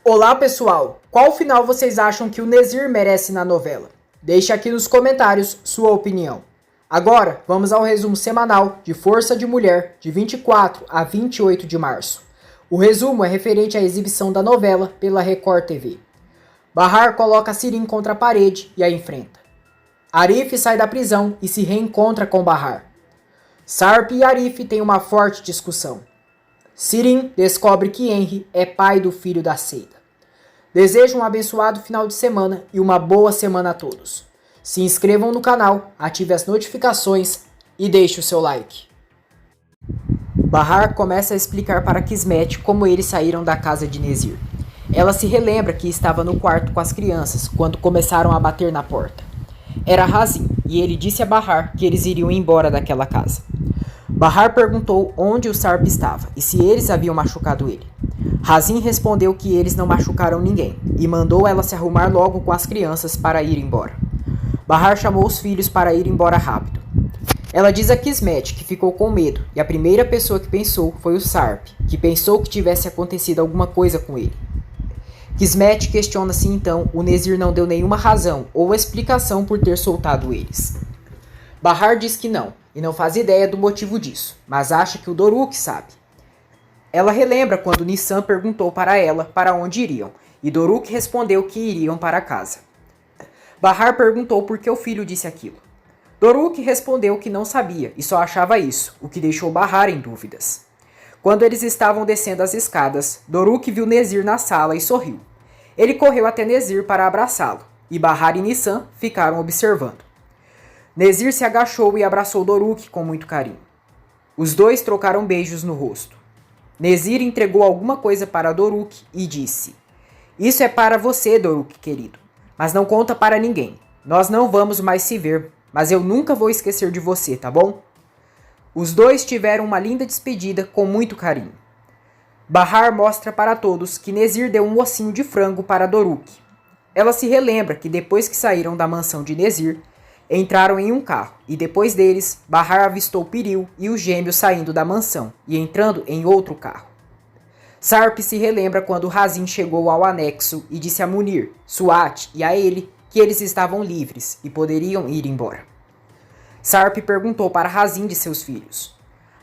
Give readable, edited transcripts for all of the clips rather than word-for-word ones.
Olá pessoal, qual final vocês acham que o Nezir merece na novela? Deixe aqui nos comentários sua opinião. Agora vamos ao resumo semanal de Força de Mulher de 24 a 28 de março. O resumo é referente à exibição da novela pela Record TV. Bahar coloca Sirin contra a parede e a enfrenta. Arif sai da prisão e se reencontra com Bahar. Sarp e Arif têm uma forte discussão. Sirin descobre que Henry é pai do filho da Seida. Desejo um abençoado final de semana e uma boa semana a todos. Se inscrevam no canal, ative as notificações e deixe o seu like. Bahar começa a explicar para Kismet como eles saíram da casa de Nezir. Ela se relembra que estava no quarto com as crianças quando começaram a bater na porta. Era Razin e ele disse a Bahar que eles iriam embora daquela casa. Bahar perguntou onde o Sarp estava e se eles haviam machucado ele. Razin respondeu que eles não machucaram ninguém e mandou ela se arrumar logo com as crianças para ir embora. Bahar chamou os filhos para ir embora rápido. Ela diz a Kismet que ficou com medo e a primeira pessoa que pensou foi o Sarp, que pensou que tivesse acontecido alguma coisa com ele. Kismet questiona se então o Nezir não deu nenhuma razão ou explicação por ter soltado eles. Bahar diz que não e não faz ideia do motivo disso, mas acha que o Doruk sabe. Ela relembra quando Nissan perguntou para ela para onde iriam, e Doruk respondeu que iriam para casa. Bahar perguntou por que o filho disse aquilo. Doruk respondeu que não sabia e só achava isso, o que deixou Bahar em dúvidas. Quando eles estavam descendo as escadas, Doruk viu Nezir na sala e sorriu. Ele correu até Nezir para abraçá-lo, e Bahar e Nissan ficaram observando. Nezir se agachou e abraçou Doruk com muito carinho. Os dois trocaram beijos no rosto. Nezir entregou alguma coisa para Doruk e disse: "Isso é para você, Doruk, querido, mas não conta para ninguém. Nós não vamos mais se ver, mas eu nunca vou esquecer de você, tá bom?" Os dois tiveram uma linda despedida com muito carinho. Bahar mostra para todos que Nezir deu um ossinho de frango para Doruk. Ela se relembra que depois que saíram da mansão de Nezir, entraram em um carro e depois deles, Bahar avistou Piril e os gêmeos saindo da mansão e entrando em outro carro. Sarp se relembra quando Razin chegou ao anexo e disse a Munir, Suat e a ele que eles estavam livres e poderiam ir embora. Sarp perguntou para Razin de seus filhos.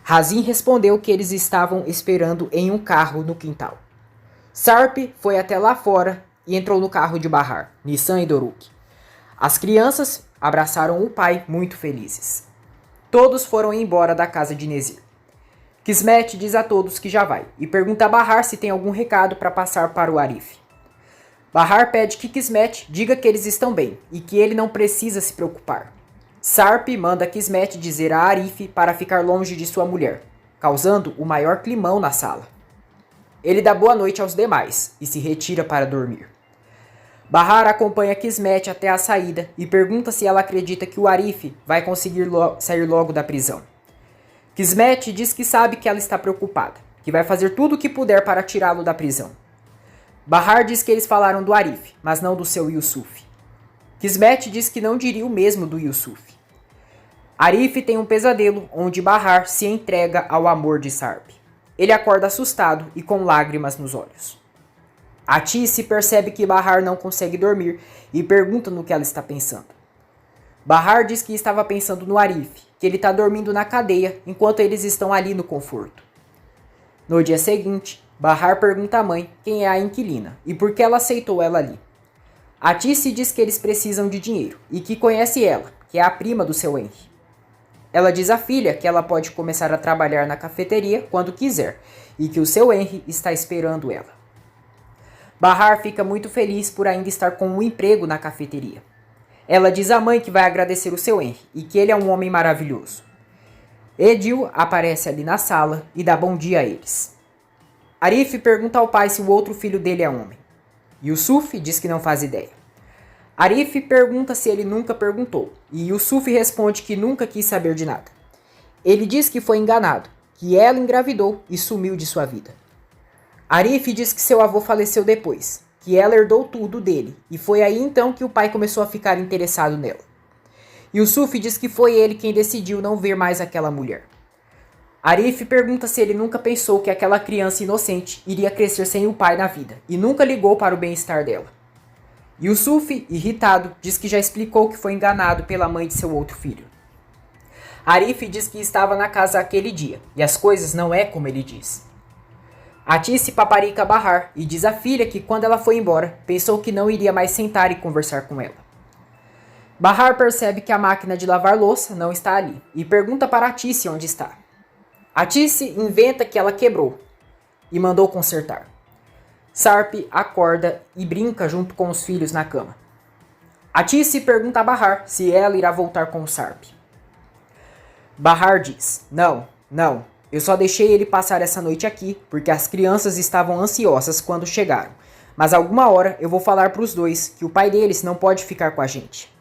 Razin respondeu que eles estavam esperando em um carro no quintal. Sarp foi até lá fora e entrou no carro de Bahar, Nissan e Doruk. As crianças abraçaram o pai muito felizes. Todos foram embora da casa de Nezir. Kismet diz a todos que já vai e pergunta a Bahar se tem algum recado para passar para o Arif. Bahar pede que Kismet diga que eles estão bem e que ele não precisa se preocupar. Sarp manda Kismet dizer a Arif para ficar longe de sua mulher, causando o maior climão na sala. Ele dá boa noite aos demais e se retira para dormir. Bahar acompanha Kismet até a saída e pergunta se ela acredita que o Arif vai conseguir sair logo da prisão. Kismet diz que sabe que ela está preocupada, que vai fazer tudo o que puder para tirá-lo da prisão. Bahar diz que eles falaram do Arif, mas não do seu Yusuf. Kismet diz que não diria o mesmo do Yusuf. Arif tem um pesadelo onde Bahar se entrega ao amor de Sarp. Ele acorda assustado e com lágrimas nos olhos. Atice percebe que Bahar não consegue dormir e pergunta no que ela está pensando. Bahar diz que estava pensando no Arif, que ele está dormindo na cadeia enquanto eles estão ali no conforto. No dia seguinte, Bahar pergunta à mãe quem é a inquilina e por que ela aceitou ela ali. Atice diz que eles precisam de dinheiro e que conhece ela, que é a prima do seu Henry. Ela diz à filha que ela pode começar a trabalhar na cafeteria quando quiser e que o seu Henry está esperando ela. Bahar fica muito feliz por ainda estar com um emprego na cafeteria. Ela diz à mãe que vai agradecer o seu Henry e que ele é um homem maravilhoso. Edil aparece ali na sala e dá bom dia a eles. Arif pergunta ao pai se o outro filho dele é homem. Yusuf diz que não faz ideia. Arif pergunta se ele nunca perguntou e Yusuf responde que nunca quis saber de nada. Ele diz que foi enganado, que ela engravidou e sumiu de sua vida. Arif diz que seu avô faleceu depois, que ela herdou tudo dele, e foi aí então que o pai começou a ficar interessado nela. Yusuf diz que foi ele quem decidiu não ver mais aquela mulher. Arif pergunta se ele nunca pensou que aquela criança inocente iria crescer sem o pai na vida e nunca ligou para o bem-estar dela. Yusuf, irritado, diz que já explicou que foi enganado pela mãe de seu outro filho. Arif diz que estava na casa aquele dia e as coisas não é como ele diz. Atice paparica Bahar e diz à filha que quando ela foi embora, pensou que não iria mais sentar e conversar com ela. Bahar percebe que a máquina de lavar louça não está ali e pergunta para Atice onde está. Atice inventa que ela quebrou e mandou consertar. Sarp acorda e brinca junto com os filhos na cama. Atice pergunta a Bahar se ela irá voltar com o Sarp. Bahar diz: Não, eu só deixei ele passar essa noite aqui porque as crianças estavam ansiosas quando chegaram. Mas alguma hora eu vou falar para os dois que o pai deles não pode ficar com a gente.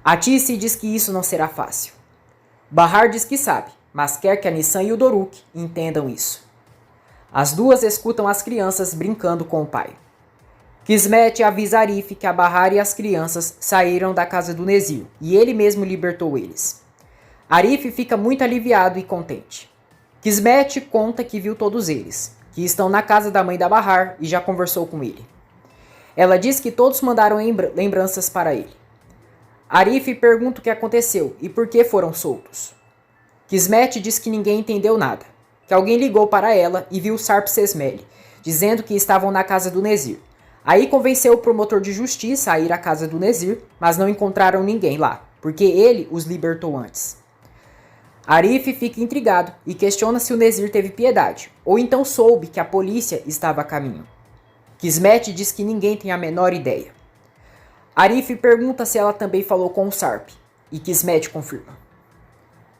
Atice diz que isso não será fácil. Bahar diz que sabe, mas quer que a Nissan e o Doruk entendam isso. As duas escutam as crianças brincando com o pai. Kismet avisa Arif que a Bahar e as crianças saíram da casa do Nezir e ele mesmo libertou eles. Arif fica muito aliviado e contente. Kismet conta que viu todos eles, que estão na casa da mãe da Bahar e já conversou com ele. Ela diz que todos mandaram lembranças para ele. Arif pergunta o que aconteceu e por que foram soltos. Kismet diz que ninguém entendeu nada, que alguém ligou para ela e viu Sarp Sesmele, dizendo que estavam na casa do Nezir. Aí convenceu o promotor de justiça a ir à casa do Nezir, mas não encontraram ninguém lá, porque ele os libertou antes. Arif fica intrigado e questiona se o Nezir teve piedade, ou então soube que a polícia estava a caminho. Kismet diz que ninguém tem a menor ideia. Arif pergunta se ela também falou com o Sarp, e Kismet confirma.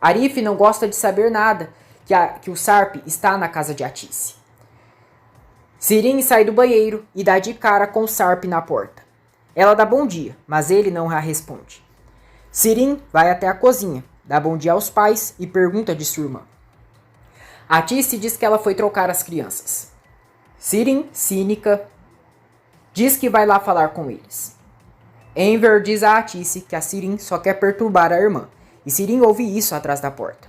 Arif não gosta de saber nada que o Sarp está na casa de Atice. Sirin sai do banheiro e dá de cara com o Sarp na porta. Ela dá bom dia, mas ele não a responde. Sirin vai até a cozinha, dá bom dia aos pais e pergunta de sua irmã. Atice diz que ela foi trocar as crianças. Sirin, cínica, diz que vai lá falar com eles. Enver diz a Atice que a Sirin só quer perturbar a irmã, e Sirin ouve isso atrás da porta.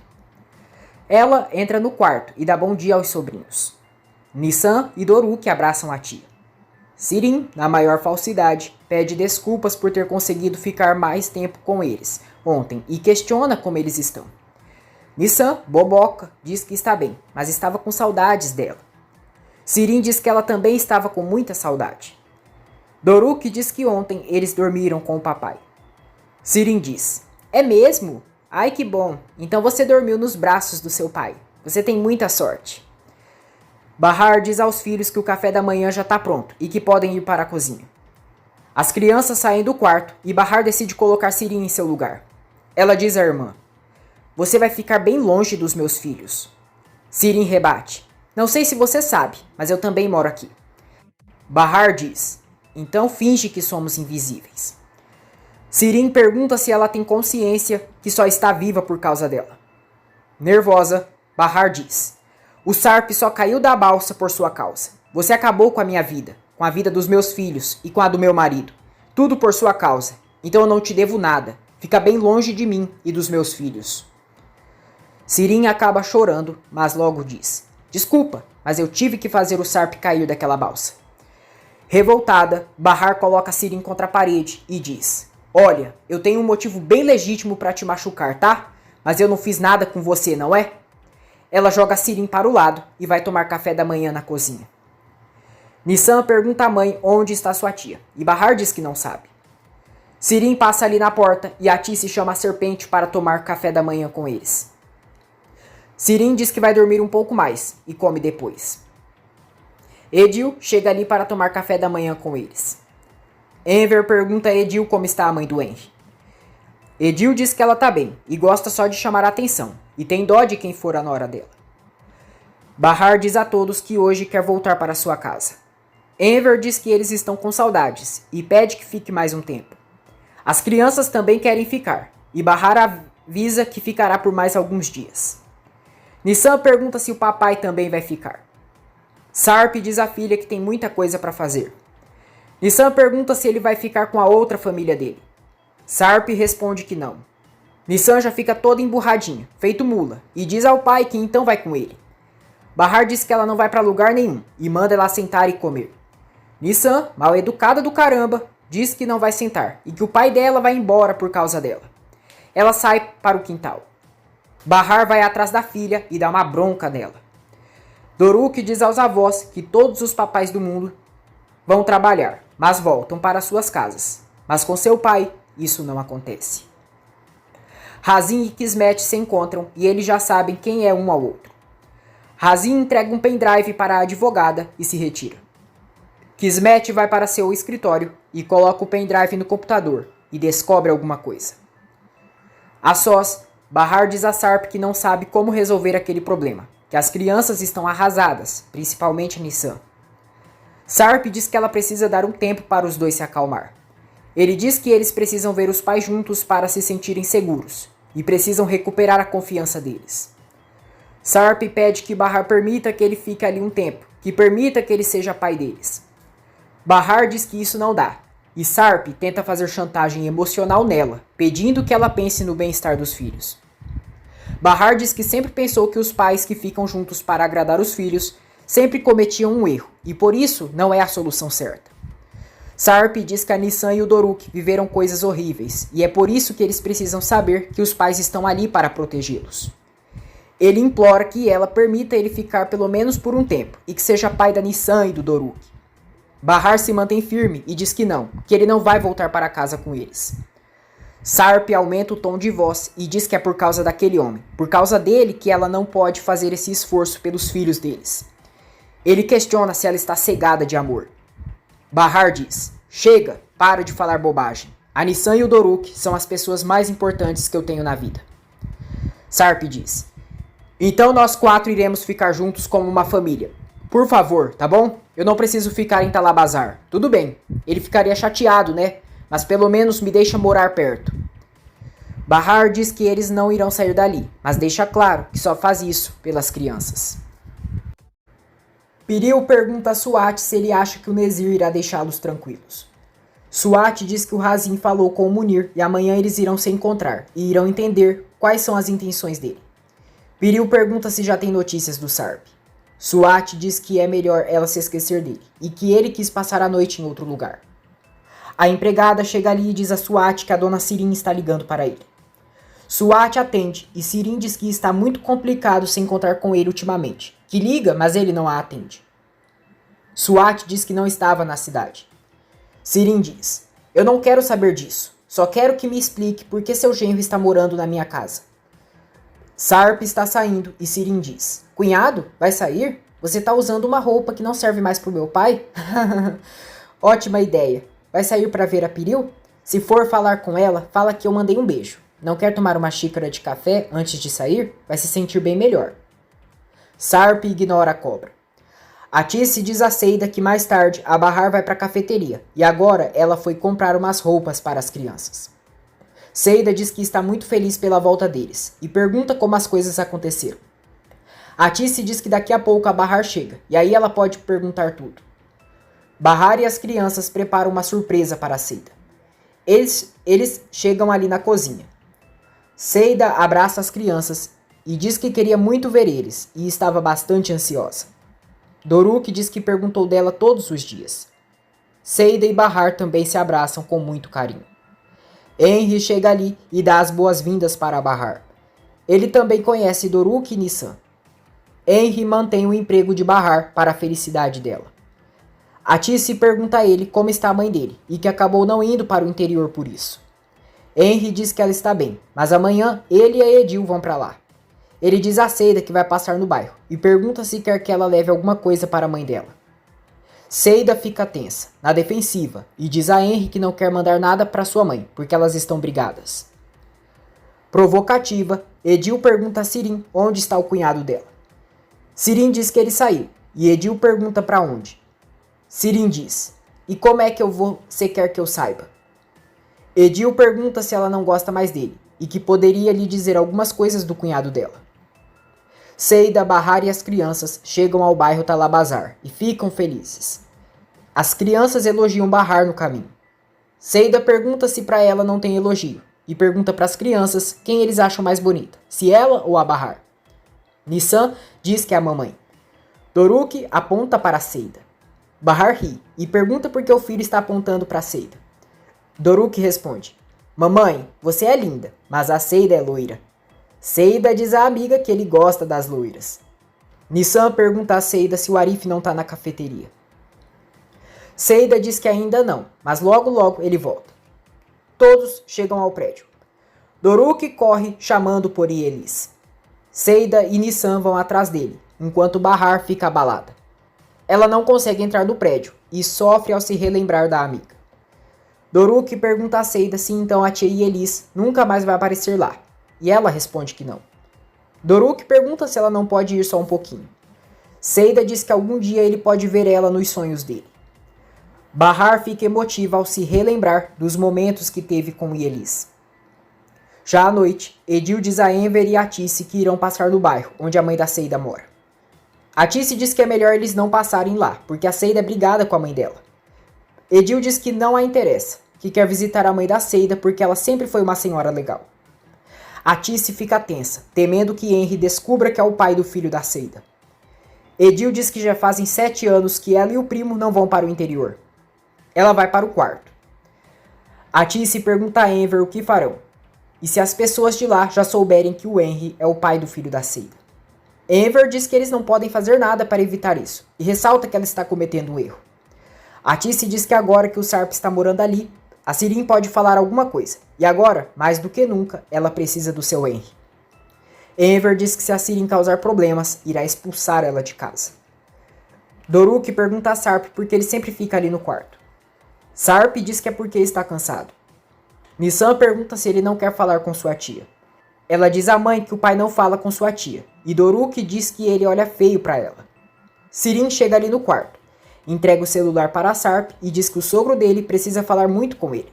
Ela entra no quarto e dá bom dia aos sobrinhos. Nissan e Doruk abraçam a tia. Sirin, na maior falsidade, pede desculpas por ter conseguido ficar mais tempo com eles ontem e questiona como eles estão. Nissan, boboca, diz que está bem, mas estava com saudades dela. Sirin diz que ela também estava com muita saudade. Doruk diz que ontem eles dormiram com o papai. Sirin diz: É mesmo? Ai que bom, então você dormiu nos braços do seu pai. Você tem muita sorte. Bahar diz aos filhos que o café da manhã já está pronto e que podem ir para a cozinha. As crianças saem do quarto e Bahar decide colocar Sirin em seu lugar. Ela diz à irmã: Você vai ficar bem longe dos meus filhos. Sirin rebate: Não sei se você sabe, mas eu também moro aqui. Bahar diz: Então finge que somos invisíveis. Sirin pergunta se ela tem consciência que só está viva por causa dela. Nervosa, Bahar diz: O Sarp só caiu da balsa por sua causa. Você acabou com a minha vida, com a vida dos meus filhos e com a do meu marido. Tudo por sua causa. Então eu não te devo nada. Fica bem longe de mim e dos meus filhos. Sirin acaba chorando, mas logo diz: Desculpa, mas eu tive que fazer o Sarp cair daquela balsa. Revoltada, Bahar coloca Sirin contra a parede e diz: Olha, eu tenho um motivo bem legítimo para te machucar, tá? Mas eu não fiz nada com você, não é? Ela joga Sirin para o lado e vai tomar café da manhã na cozinha. Nissan pergunta à mãe onde está sua tia, e Bahar diz que não sabe. Sirin passa ali na porta e Atice chama a serpente para tomar café da manhã com eles. Sirin diz que vai dormir um pouco mais e come depois. Edil chega ali para tomar café da manhã com eles. Enver pergunta a Edil como está a mãe do Henry. Edil diz que ela está bem e gosta só de chamar a atenção, e tem dó de quem for a nora dela. Bahar diz a todos que hoje quer voltar para sua casa. Enver diz que eles estão com saudades e pede que fique mais um tempo. As crianças também querem ficar, e Bahar avisa que ficará por mais alguns dias. Nissan pergunta se o papai também vai ficar. Sarp diz à filha que tem muita coisa para fazer. Nissan pergunta se ele vai ficar com a outra família dele. Sarp responde que não. Nissan já fica toda emburradinha, feito mula, e diz ao pai que então vai com ele. Bahar diz que ela não vai pra lugar nenhum e manda ela sentar e comer. Nissan, mal educada do caramba, diz que não vai sentar e que o pai dela vai embora por causa dela. Ela sai para o quintal. Bahar vai atrás da filha e dá uma bronca nela. Doruk diz aos avós que todos os papais do mundo vão trabalhar, mas voltam para suas casas. Mas com seu pai, isso não acontece. Razin e Kismet se encontram e eles já sabem quem é um ao outro. Razin entrega um pendrive para a advogada e se retira. Kismet vai para seu escritório e coloca o pendrive no computador e descobre alguma coisa. A sós, Bahar diz a Sarp que não sabe como resolver aquele problema, que as crianças estão arrasadas, principalmente Nissan. Sarp diz que ela precisa dar um tempo para os dois se acalmar. Ele diz que eles precisam ver os pais juntos para se sentirem seguros e precisam recuperar a confiança deles. Sarp pede que Bahar permita que ele fique ali um tempo, que permita que ele seja pai deles. Bahar diz que isso não dá, e Sarp tenta fazer chantagem emocional nela, pedindo que ela pense no bem-estar dos filhos. Bahar diz que sempre pensou que os pais que ficam juntos para agradar os filhos sempre cometiam um erro, e por isso não é a solução certa. Sarp diz que a Nissan e o Doruk viveram coisas horríveis, e é por isso que eles precisam saber que os pais estão ali para protegê-los. Ele implora que ela permita ele ficar pelo menos por um tempo, e que seja pai da Nissan e do Doruk. Bahar se mantém firme e diz que ele não vai voltar para casa com eles. Sarp aumenta o tom de voz e diz que é por causa daquele homem, por causa dele que ela não pode fazer esse esforço pelos filhos deles. Ele questiona se ela está cegada de amor. Bahar diz: chega, para de falar bobagem. A Nissan e o Doruk são as pessoas mais importantes que eu tenho na vida. Sarp diz: então nós 4 iremos ficar juntos como uma família. Por favor, tá bom? Eu não preciso ficar em Talabazar. Tudo bem, ele ficaria chateado, né? Mas pelo menos me deixa morar perto. Bahar diz que eles não irão sair dali, mas deixa claro que só faz isso pelas crianças. Piril pergunta a Suat se ele acha que o Nezir irá deixá-los tranquilos. Suat diz que o Razin falou com o Munir e amanhã eles irão se encontrar e irão entender quais são as intenções dele. Piril pergunta se já tem notícias do Sarp. Suat diz que é melhor ela se esquecer dele e que ele quis passar a noite em outro lugar. A empregada chega ali e diz a Suat que a dona Sirin está ligando para ele. Suat atende e Sirin diz que está muito complicado se encontrar com ele ultimamente, que liga, mas ele não a atende. Suat diz que não estava na cidade. Sirin diz: eu não quero saber disso, só quero que me explique por que seu genro está morando na minha casa. Sarp está saindo e Sirin diz: cunhado, vai sair? Você está usando uma roupa que não serve mais pro meu pai? Ótima ideia. Vai sair para ver a Piril? Se for falar com ela, fala que eu mandei um beijo. Não quer tomar uma xícara de café antes de sair? Vai se sentir bem melhor. Sarp ignora a cobra. A Tice diz a Seida que mais tarde a Bahar vai para a cafeteria e agora ela foi comprar umas roupas para as crianças. Seida diz que está muito feliz pela volta deles e pergunta como as coisas aconteceram. A Tice diz que daqui a pouco a Bahar chega e aí ela pode perguntar tudo. Bahar e as crianças preparam uma surpresa para a Seida. Eles chegam ali na cozinha. Seida abraça as crianças e diz que queria muito ver eles e estava bastante ansiosa. Doruk diz que perguntou dela todos os dias. Seida e Bahar também se abraçam com muito carinho. Henry chega ali e dá as boas-vindas para Bahar. Ele também conhece Doruk e Nissan. Henry mantém o emprego de Bahar para a felicidade dela. A Tice pergunta a ele como está a mãe dele e que acabou não indo para o interior por isso. Henry diz que ela está bem, mas amanhã ele e a Edil vão para lá. Ele diz a Seida que vai passar no bairro e pergunta se quer que ela leve alguma coisa para a mãe dela. Seida fica tensa, na defensiva, e diz a Henry que não quer mandar nada para sua mãe, porque elas estão brigadas. Provocativa, Edil pergunta a Sirin onde está o cunhado dela. Sirin diz que ele saiu, e Edil pergunta para onde. Sirin diz: e como é que você quer que eu saiba? Edil pergunta se ela não gosta mais dele, e que poderia lhe dizer algumas coisas do cunhado dela. Seida, Bahar e as crianças chegam ao bairro Talabazar e ficam felizes. As crianças elogiam Bahar no caminho. Seida pergunta se para ela não tem elogio, e pergunta para as crianças quem eles acham mais bonita, se ela ou a Bahar. Nissan diz que é a mamãe. Doruk aponta para Seida. Bahar ri e pergunta por que o filho está apontando para Seida. Doruk responde: Mamãe, você é linda, mas a Seida é loira. Seida diz à amiga que ele gosta das loiras. Nissan pergunta a Seida se o Arif não está na cafeteria. Seida diz que ainda não, mas logo logo ele volta. Todos chegam ao prédio. Doruk corre chamando por Ielis. Seida e Nissan vão atrás dele, enquanto Bahar fica abalada. Ela não consegue entrar no prédio e sofre ao se relembrar da amiga. Doruk pergunta a Seida se então a tia Ielis nunca mais vai aparecer lá, e ela responde que não. Doruk pergunta se ela não pode ir só um pouquinho. Seida diz que algum dia ele pode ver ela nos sonhos dele. Bahar fica emotiva ao se relembrar dos momentos que teve com Ielis. Já à noite, Edil diz a Enver e a Tice que irão passar no bairro, onde a mãe da Seida mora. A Tice diz que é melhor eles não passarem lá, porque a Seida é brigada com a mãe dela. Edil diz que não a interessa, que quer visitar a mãe da Seida porque ela sempre foi uma senhora legal. A Tice fica tensa, temendo que Henry descubra que é o pai do filho da Seida. Edil diz que já fazem 7 anos que ela e o primo não vão para o interior. Ela vai para o quarto. A Tice pergunta a Enver o que farão, e se as pessoas de lá já souberem que o Henry é o pai do filho da Seida. Enver diz que eles não podem fazer nada para evitar isso, e ressalta que ela está cometendo um erro. A Tice diz que agora que o Sarp está morando ali, a Sirin pode falar alguma coisa, e agora, mais do que nunca, ela precisa do seu Henry. Enver diz que se a Sirin causar problemas, irá expulsar ela de casa. Doruk pergunta a Sarp por que ele sempre fica ali no quarto. Sarp diz que é porque está cansado. Nissan pergunta se ele não quer falar com sua tia. Ela diz à mãe que o pai não fala com sua tia, e Doruk diz que ele olha feio para ela. Sirin chega ali no quarto, entrega o celular para Sarp e diz que o sogro dele precisa falar muito com ele.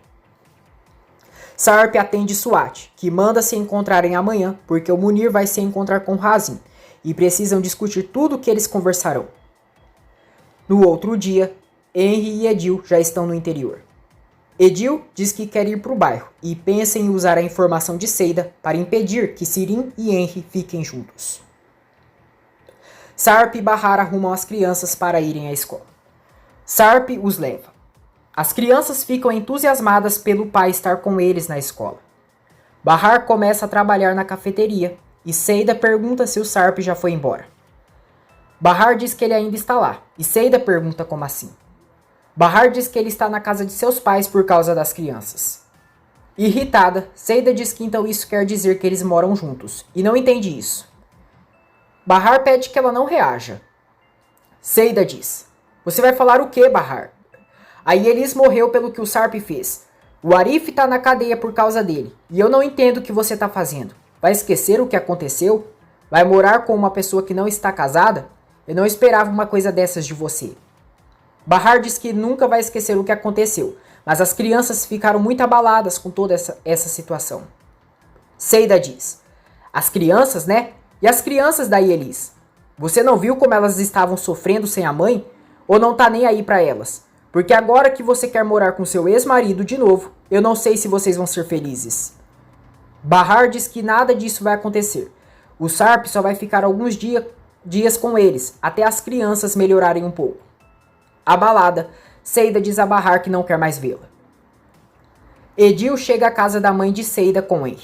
Sarp atende Swat, que manda se encontrarem amanhã porque o Munir vai se encontrar com Razin e precisam discutir tudo o que eles conversarão. No outro dia, Henry e Edil já estão no interior. Edil diz que quer ir para o bairro e pensa em usar a informação de Seida para impedir que Sirin e Henry fiquem juntos. Sarp e Bahar arrumam as crianças para irem à escola. Sarp os leva. As crianças ficam entusiasmadas pelo pai estar com eles na escola. Bahar começa a trabalhar na cafeteria e Seida pergunta se o Sarp já foi embora. Bahar diz que ele ainda está lá e Seida pergunta como assim. Bahar diz que ele está na casa de seus pais por causa das crianças. Irritada, Seida diz que então isso quer dizer que eles moram juntos, e não entende isso. Bahar pede que ela não reaja. Seida diz: Você vai falar o que, Bahar? A Ielis morreu pelo que o Sarp fez. O Arif está na cadeia por causa dele, e eu não entendo o que você está fazendo. Vai esquecer o que aconteceu? Vai morar com uma pessoa que não está casada? Eu não esperava uma coisa dessas de você. Bahar diz que nunca vai esquecer o que aconteceu, mas as crianças ficaram muito abaladas com toda essa situação. Seida diz: As crianças, né? E as crianças da Ielis? Você não viu como elas estavam sofrendo sem a mãe? Ou não tá nem aí pra elas? Porque agora que você quer morar com seu ex-marido de novo, eu não sei se vocês vão ser felizes. Bahar diz que nada disso vai acontecer. O Sarp só vai ficar alguns dias com eles, até as crianças melhorarem um pouco. Abalada, Seida diz a Bahar que não quer mais vê-la. Edil chega à casa da mãe de Seida com Henry.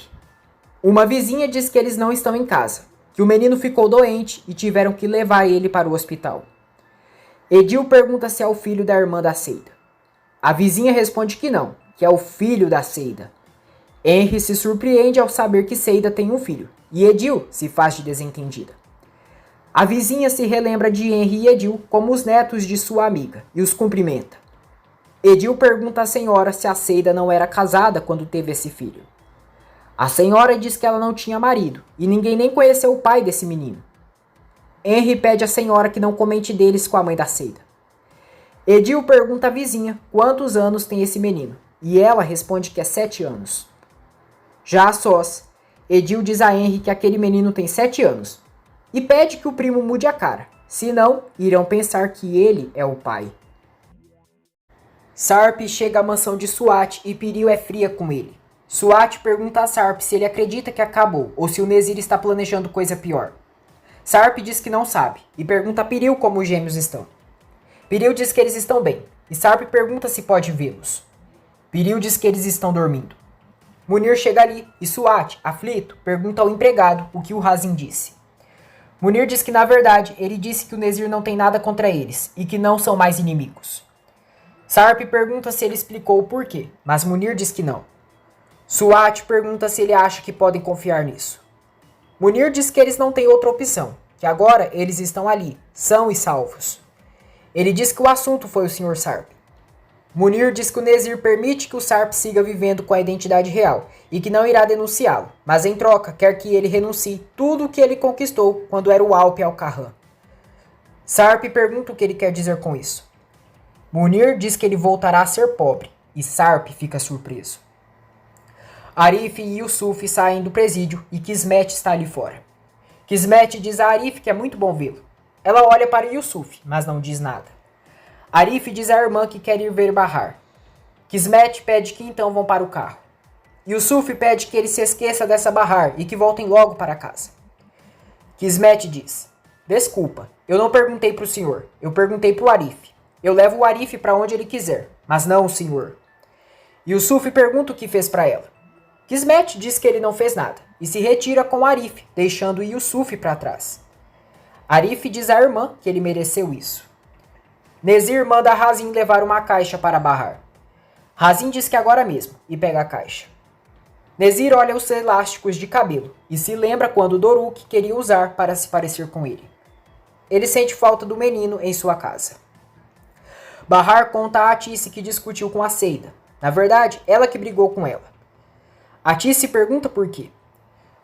Uma vizinha diz que eles não estão em casa, que o menino ficou doente e tiveram que levar ele para o hospital. Edil pergunta se é o filho da irmã da Seida. A vizinha responde que não, que é o filho da Seida. Henry se surpreende ao saber que Seida tem um filho, e Edil se faz de desentendida. A vizinha se relembra de Henry e Edil como os netos de sua amiga e os cumprimenta. Edil pergunta à senhora se a Seida não era casada quando teve esse filho. A senhora diz que ela não tinha marido e ninguém nem conheceu o pai desse menino. Henry pede à senhora que não comente deles com a mãe da Seida. Edil pergunta à vizinha quantos anos tem esse menino e ela responde que é 7 anos. Já a sós, Edil diz a Henry que aquele menino tem 7 anos e pede que o primo mude a cara, senão irão pensar que ele é o pai. Sarp chega à mansão de Swat e Piril é fria com ele. Suat pergunta a Sarp se ele acredita que acabou ou se o Nezir está planejando coisa pior. Sarp diz que não sabe e pergunta a Piril como os gêmeos estão. Piril diz que eles estão bem e Sarp pergunta se pode vê-los. Piril diz que eles estão dormindo. Munir chega ali e Suat, aflito, pergunta ao empregado o que o Razin disse. Munir diz que na verdade ele disse que o Nezir não tem nada contra eles e que não são mais inimigos. Sarp pergunta se ele explicou o porquê, mas Munir diz que não. Suat pergunta se ele acha que podem confiar nisso. Munir diz que eles não têm outra opção, que agora eles estão ali, são e salvos. Ele diz que o assunto foi o Sr. Sarp. Munir diz que o Nezir permite que o Sarp siga vivendo com a identidade real e que não irá denunciá-lo, mas em troca quer que ele renuncie tudo o que ele conquistou quando era o Alp Al-Kahan. Sarp pergunta o que ele quer dizer com isso. Munir diz que ele voltará a ser pobre e Sarp fica surpreso. Arif e Yusuf saem do presídio e Kismet está ali fora. Kismet diz a Arif que é muito bom vê-lo. Ela olha para Yusuf, mas não diz nada. Arif diz à irmã que quer ir ver Bahar. Kismet pede que então vão para o carro. Yusuf pede que ele se esqueça dessa Bahar e que voltem logo para casa. Kismet diz: desculpa, eu não perguntei para o senhor, eu perguntei para o Arif. Eu levo o Arif para onde ele quiser, mas não o senhor. Yusuf pergunta o que fez para ela. Kismet diz que ele não fez nada e se retira com Arif, deixando Yusuf para trás. Arif diz à irmã que ele mereceu isso. Nezir manda Razin levar uma caixa para Bahar. Razin diz que agora mesmo e pega a caixa. Nezir olha os elásticos de cabelo e se lembra quando Doruk queria usar para se parecer com ele. Ele sente falta do menino em sua casa. Bahar conta a Atice que discutiu com a Seida. Na verdade, ela que brigou com ela. Atice pergunta por quê.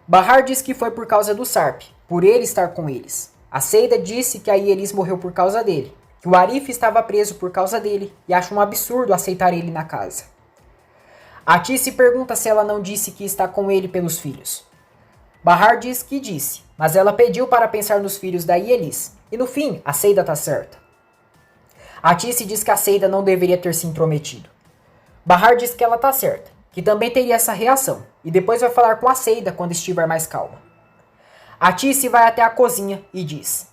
Bahar diz que foi por causa do Sarp, por ele estar com eles. A Seida disse que a Ielis morreu por causa dele, que o Arif estava preso por causa dele e acha um absurdo aceitar ele na casa. Atice pergunta se ela não disse que está com ele pelos filhos. Bahar diz que disse, mas ela pediu para pensar nos filhos da Ielis, e no fim, a Seida está certa. Atice diz que a Seida não deveria ter se intrometido. Bahar diz que ela está certa, que também teria essa reação, e depois vai falar com a Seida quando estiver mais calma. Atice vai até a cozinha e diz: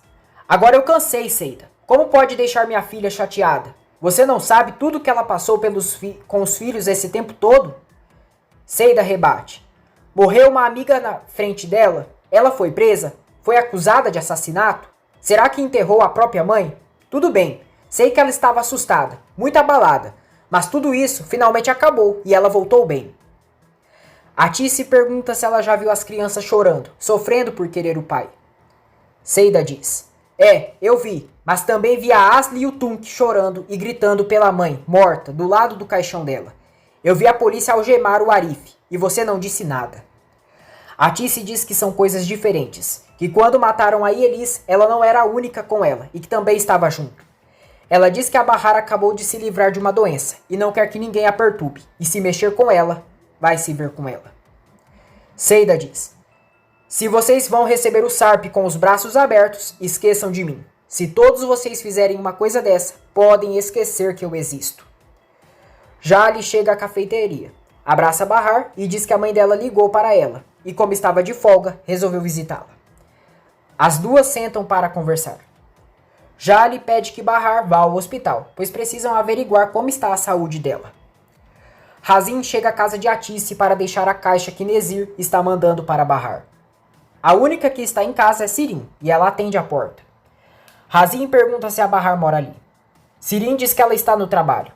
agora eu cansei, Seida. Como pode deixar minha filha chateada? Você não sabe tudo que ela passou com os filhos esse tempo todo? Seida rebate: morreu uma amiga na frente dela? Ela foi presa? Foi acusada de assassinato? Será que enterrou a própria mãe? Tudo bem, sei que ela estava assustada, muito abalada, mas tudo isso finalmente acabou e ela voltou bem. Atice pergunta se ela já viu as crianças chorando, sofrendo por querer o pai. Seida diz: eu vi, mas também vi a Asli e o Tunk chorando e gritando pela mãe, morta, do lado do caixão dela. Eu vi a polícia algemar o Arif, e você não disse nada. Atice diz que são coisas diferentes, que quando mataram a Ielis, ela não era a única com ela, e que também estava junto. Ela diz que a Bahar acabou de se livrar de uma doença, e não quer que ninguém a perturbe, e se mexer com ela, vai se ver com ela. Seida diz: se vocês vão receber o Sarp com os braços abertos, esqueçam de mim. Se todos vocês fizerem uma coisa dessa, podem esquecer que eu existo. Jali chega à cafeteria, abraça Bahar e diz que a mãe dela ligou para ela, e como estava de folga, resolveu visitá-la. As duas sentam para conversar. Jali pede que Bahar vá ao hospital, pois precisam averiguar como está a saúde dela. Razin chega à casa de Atice para deixar a caixa que Nezir está mandando para Bahar. A única que está em casa é Sirin, e ela atende a porta. Razin pergunta se a Bahar mora ali. Sirin diz que ela está no trabalho.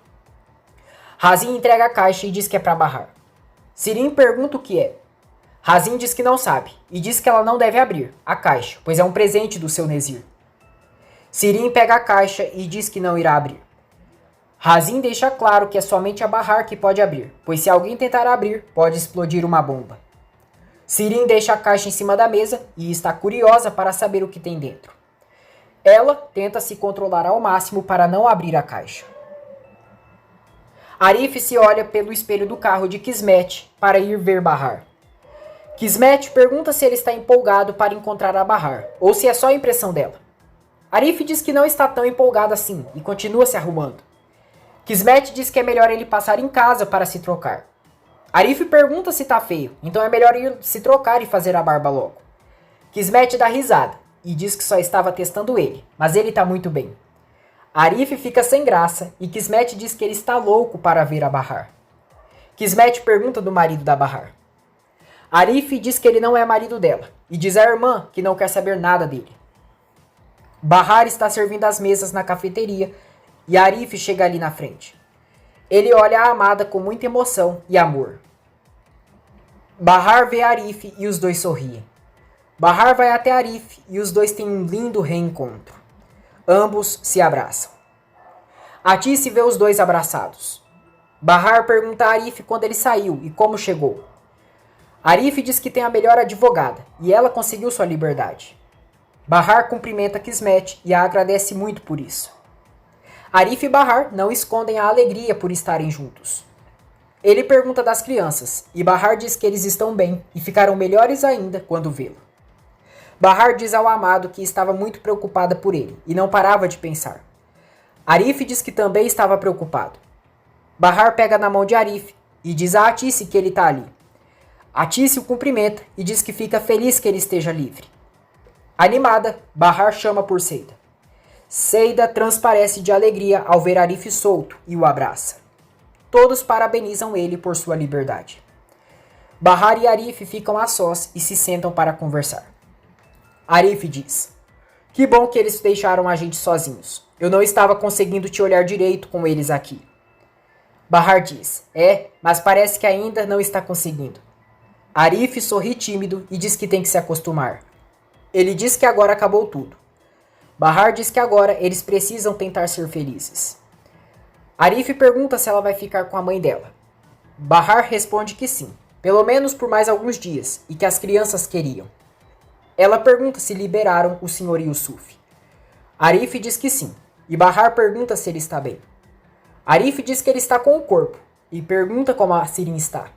Razin entrega a caixa e diz que é para Bahar. Sirin pergunta o que é. Razin diz que não sabe, e diz que ela não deve abrir a caixa, pois é um presente do seu Nezir. Sirin pega a caixa e diz que não irá abrir. Razin deixa claro que é somente a Bahar que pode abrir, pois se alguém tentar abrir, pode explodir uma bomba. Sirin deixa a caixa em cima da mesa e está curiosa para saber o que tem dentro. Ela tenta se controlar ao máximo para não abrir a caixa. Arif se olha pelo espelho do carro de Kismet para ir ver Bahar. Kismet pergunta se ele está empolgado para encontrar a Bahar, ou se é só a impressão dela. Arif diz que não está tão empolgado assim e continua se arrumando. Kismet diz que é melhor ele passar em casa para se trocar. Arif pergunta se tá feio, então é melhor ir se trocar e fazer a barba logo. Kismet dá risada e diz que só estava testando ele, mas ele tá muito bem. Arif fica sem graça e Kismet diz que ele está louco para ver a Bahar. Kismet pergunta do marido da Bahar. Arif diz que ele não é marido dela e diz à irmã que não quer saber nada dele. Bahar está servindo as mesas na cafeteria e Arif chega ali na frente. Ele olha a amada com muita emoção e amor. Bahar vê Arif e os dois sorriem. Bahar vai até Arif e os dois têm um lindo reencontro. Ambos se abraçam. Atice vê os dois abraçados. Bahar pergunta a Arif quando ele saiu e como chegou. Arif diz que tem a melhor advogada e ela conseguiu sua liberdade. Bahar cumprimenta Kismet e a agradece muito por isso. Arif e Bahar não escondem a alegria por estarem juntos. Ele pergunta das crianças e Bahar diz que eles estão bem e ficarão melhores ainda quando vê-lo. Bahar diz ao amado que estava muito preocupada por ele e não parava de pensar. Arif diz que também estava preocupado. Bahar pega na mão de Arif e diz a Atice que ele está ali. Atice o cumprimenta e diz que fica feliz que ele esteja livre. Animada, Bahar chama por Seida. Seida transparece de alegria ao ver Arif solto e o abraça. Todos parabenizam ele por sua liberdade. Bahar e Arif ficam a sós e se sentam para conversar. Arif diz: que bom que eles deixaram a gente sozinhos. Eu não estava conseguindo te olhar direito com eles aqui. Bahar diz: mas parece que ainda não está conseguindo. Arif sorri tímido e diz que tem que se acostumar. Ele diz que agora acabou tudo. Bahar diz que agora eles precisam tentar ser felizes. Arif pergunta se ela vai ficar com a mãe dela. Bahar responde que sim, pelo menos por mais alguns dias, e que as crianças queriam. Ela pergunta se liberaram o Sr. Yusuf. Arif diz que sim, e Bahar pergunta se ele está bem. Arif diz que ele está com o corpo, e pergunta como a Sirin está.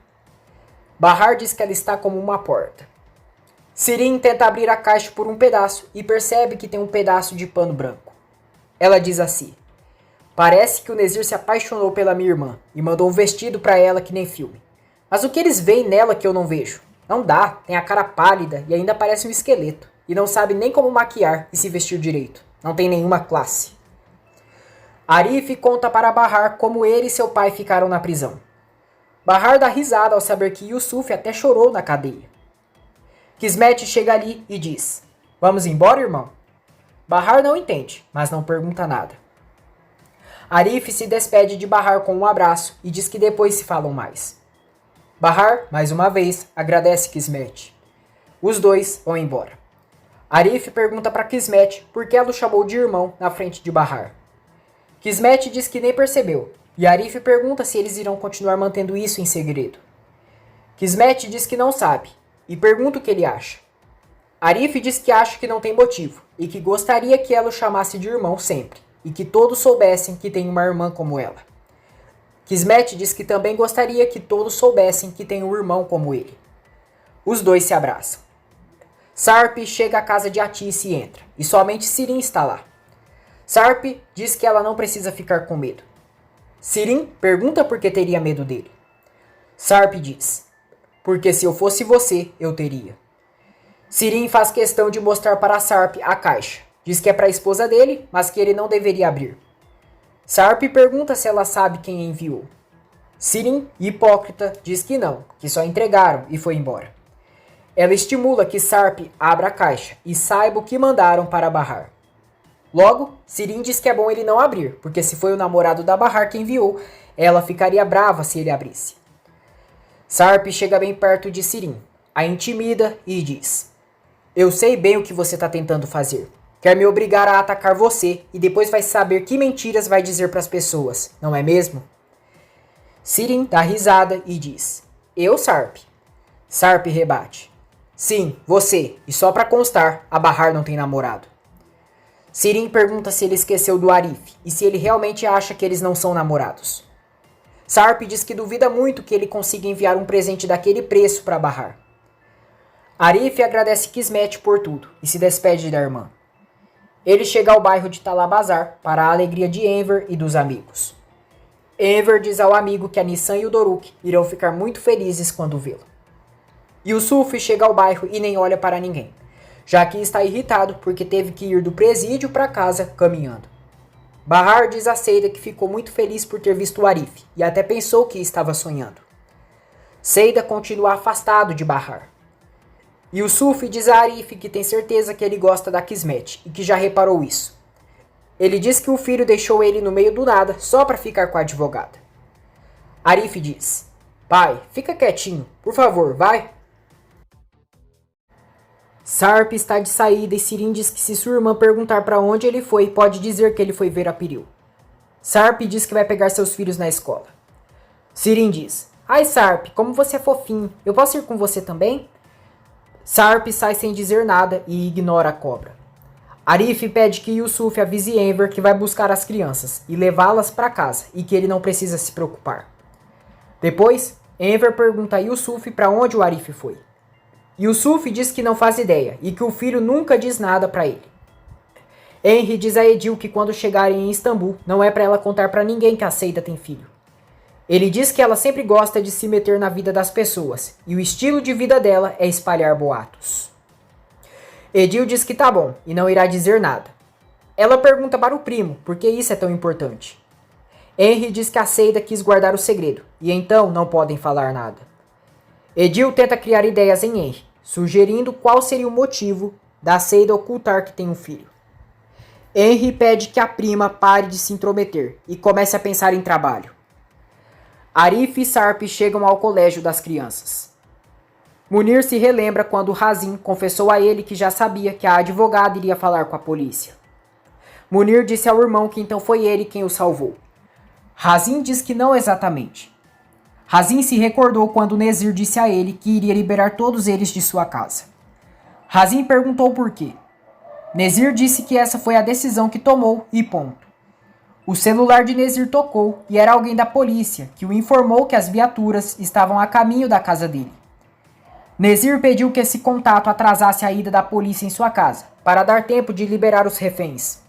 Bahar diz que ela está como uma porta. Sirin tenta abrir a caixa por um pedaço e percebe que tem um pedaço de pano branco. Ela diz assim: parece que o Nezir se apaixonou pela minha irmã e mandou um vestido para ela que nem filme. Mas o que eles veem nela que eu não vejo? Não dá, tem a cara pálida e ainda parece um esqueleto. E não sabe nem como maquiar e se vestir direito. Não tem nenhuma classe. Arif conta para Bahar como ele e seu pai ficaram na prisão. Bahar dá risada ao saber que Yusuf até chorou na cadeia. Kismet chega ali e diz: vamos embora, irmão? Bahar não entende, mas não pergunta nada. Arif se despede de Bahar com um abraço e diz que depois se falam mais. Bahar, mais uma vez, agradece Kismet. Os dois vão embora. Arif pergunta para Kismet por que ela o chamou de irmão na frente de Bahar. Kismet diz que nem percebeu, e Arif pergunta se eles irão continuar mantendo isso em segredo. Kismet diz que não sabe, e pergunta o que ele acha. Arif diz que acha que não tem motivo, e que gostaria que ela o chamasse de irmão sempre, e que todos soubessem que tem uma irmã como ela. Kismet diz que também gostaria que todos soubessem que tem um irmão como ele. Os dois se abraçam. Sarp chega à casa de Atice e entra, e somente Sirin está lá. Sarp diz que ela não precisa ficar com medo. Sirin pergunta por que teria medo dele. Sarp diz: porque se eu fosse você, eu teria. Sirin faz questão de mostrar para Sarp a caixa. Diz que é para a esposa dele, mas que ele não deveria abrir. Sarp pergunta se ela sabe quem enviou. Sirin, hipócrita, diz que não, que só entregaram e foi embora. Ela estimula que Sarp abra a caixa e saiba o que mandaram para Bahar. Logo, Sirin diz que é bom ele não abrir, porque se foi o namorado da Bahar que enviou, ela ficaria brava se ele abrisse. Sarp chega bem perto de Sirin, a intimida e diz: eu sei bem o que você está tentando fazer. Quer me obrigar a atacar você e depois vai saber que mentiras vai dizer para as pessoas, não é mesmo? Sirin dá risada e diz: eu, Sarp? Sarp rebate: sim, você, e só para constar, a Bahar não tem namorado. Sirin pergunta se ele esqueceu do Arif e se ele realmente acha que eles não são namorados. Sarp diz que duvida muito que ele consiga enviar um presente daquele preço para Bahar. Arif agradece Kismet por tudo e se despede da irmã. Ele chega ao bairro de Talabazar para a alegria de Enver e dos amigos. Enver diz ao amigo que a Nissan e o Doruk irão ficar muito felizes quando vê-lo. Yusuf chega ao bairro e nem olha para ninguém, já que está irritado porque teve que ir do presídio para casa caminhando. Bahar diz a Seida que ficou muito feliz por ter visto o Arif e até pensou que estava sonhando. Seida continua afastado de Bahar. Yusuf diz a Arif que tem certeza que ele gosta da Kismet e que já reparou isso. Ele diz que o filho deixou ele no meio do nada só para ficar com a advogada. Arif diz: pai, fica quietinho, por favor, vai. Sarp está de saída e Sirin diz que se sua irmã perguntar para onde ele foi, pode dizer que ele foi ver a Piril. Sarp diz que vai pegar seus filhos na escola. Sirin diz: ai Sarp, como você é fofinho, eu posso ir com você também? Sarp sai sem dizer nada e ignora a cobra. Arif pede que Yusuf avise Enver que vai buscar as crianças e levá-las para casa e que ele não precisa se preocupar. Depois, Enver pergunta a Yusuf para onde o Arif foi. Yusuf diz que não faz ideia e que o filho nunca diz nada para ele. Henry diz a Edil que quando chegarem em Istambul não é para ela contar para ninguém que a Seida tem filho. Ele diz que ela sempre gosta de se meter na vida das pessoas e o estilo de vida dela é espalhar boatos. Edil diz que tá bom e não irá dizer nada. Ela pergunta para o primo por que isso é tão importante. Henry diz que a Seida quis guardar o segredo e então não podem falar nada. Edil tenta criar ideias em Henry, sugerindo qual seria o motivo da Seida ocultar que tem um filho. Henry pede que a prima pare de se intrometer e comece a pensar em trabalho. Arif e Sarp chegam ao colégio das crianças. Munir se relembra quando Razin confessou a ele que já sabia que a advogada iria falar com a polícia. Munir disse ao irmão que então foi ele quem o salvou. Razin diz que não exatamente. Razin se recordou quando Nezir disse a ele que iria liberar todos eles de sua casa. Razin perguntou por quê. Nezir disse que essa foi a decisão que tomou e ponto. O celular de Nezir tocou e era alguém da polícia que o informou que as viaturas estavam a caminho da casa dele. Nezir pediu que esse contato atrasasse a ida da polícia em sua casa, para dar tempo de liberar os reféns.